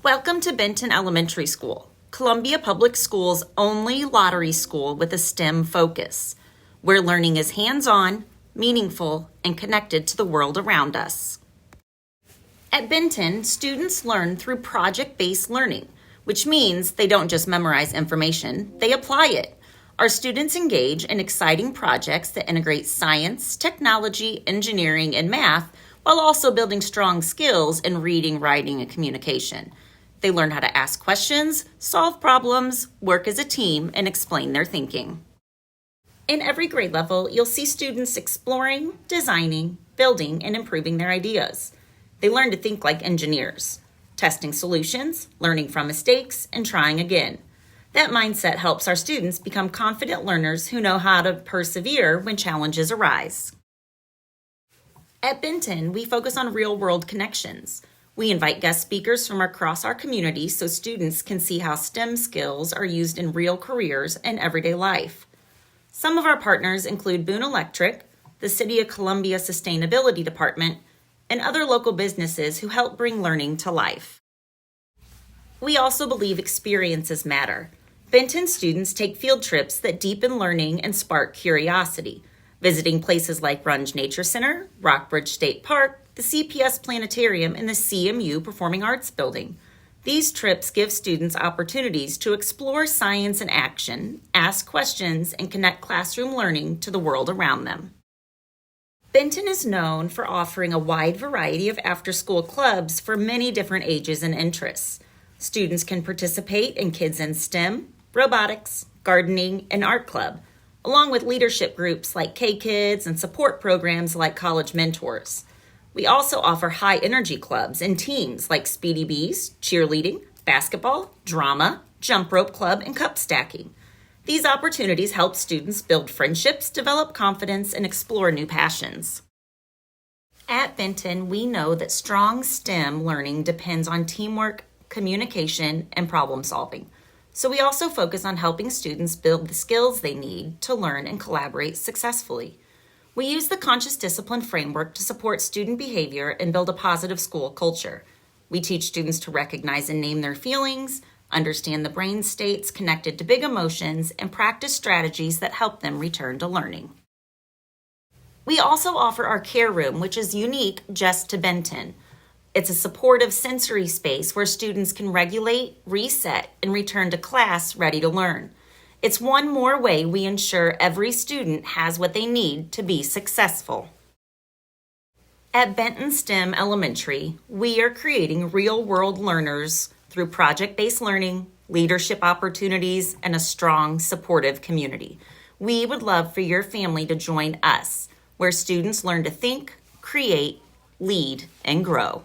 Welcome to Benton Elementary School, Columbia Public Schools' only lottery school with a STEM focus, where learning is hands-on, meaningful, and connected to the world around us. At Benton, students learn through project-based learning, which means they don't just memorize information, they apply it. Our students engage in exciting projects that integrate science, technology, engineering, and math, while also building strong skills in reading, writing, and communication. They learn how to ask questions, solve problems, work as a team, and explain their thinking. In every grade level, you'll see students exploring, designing, building, and improving their ideas. They learn to think like engineers, testing solutions, learning from mistakes, and trying again. That mindset helps our students become confident learners who know how to persevere when challenges arise. At Benton, we focus on real-world connections. We invite guest speakers from across our community so students can see how STEM skills are used in real careers and everyday life. Some of our partners include Boone Electric, the City of Columbia Sustainability Department, and other local businesses who help bring learning to life. We also believe experiences matter. Benton students take field trips that deepen learning and spark curiosity, visiting places like Runge Nature Center, Rockbridge State Park, the CPS Planetarium, and the CMU Performing Arts Building. These trips give students opportunities to explore science in action, ask questions, and connect classroom learning to the world around them. Benton is known for offering a wide variety of after-school clubs for many different ages and interests. Students can participate in Kids in STEM, robotics, gardening, and art club, along with leadership groups like K-Kids and support programs like College Mentors. We also offer high-energy clubs and teams like Speedy Bees, cheerleading, basketball, drama, jump rope club, and cup stacking. These opportunities help students build friendships, develop confidence, and explore new passions. At Benton, we know that strong STEM learning depends on teamwork, communication, and problem solving. So we also focus on helping students build the skills they need to learn and collaborate successfully. We use the conscious discipline framework to support student behavior and build a positive school culture. We teach students to recognize and name their feelings, understand the brain states connected to big emotions, and practice strategies that help them return to learning. We also offer our care room, which is unique just to Benton. It's a supportive sensory space where students can regulate, reset, and return to class ready to learn. It's one more way we ensure every student has what they need to be successful. At Benton STEM Elementary, we are creating real-world learners through project-based learning, leadership opportunities, and a strong, supportive community. We would love for your family to join us, where students learn to think, create, lead, and grow.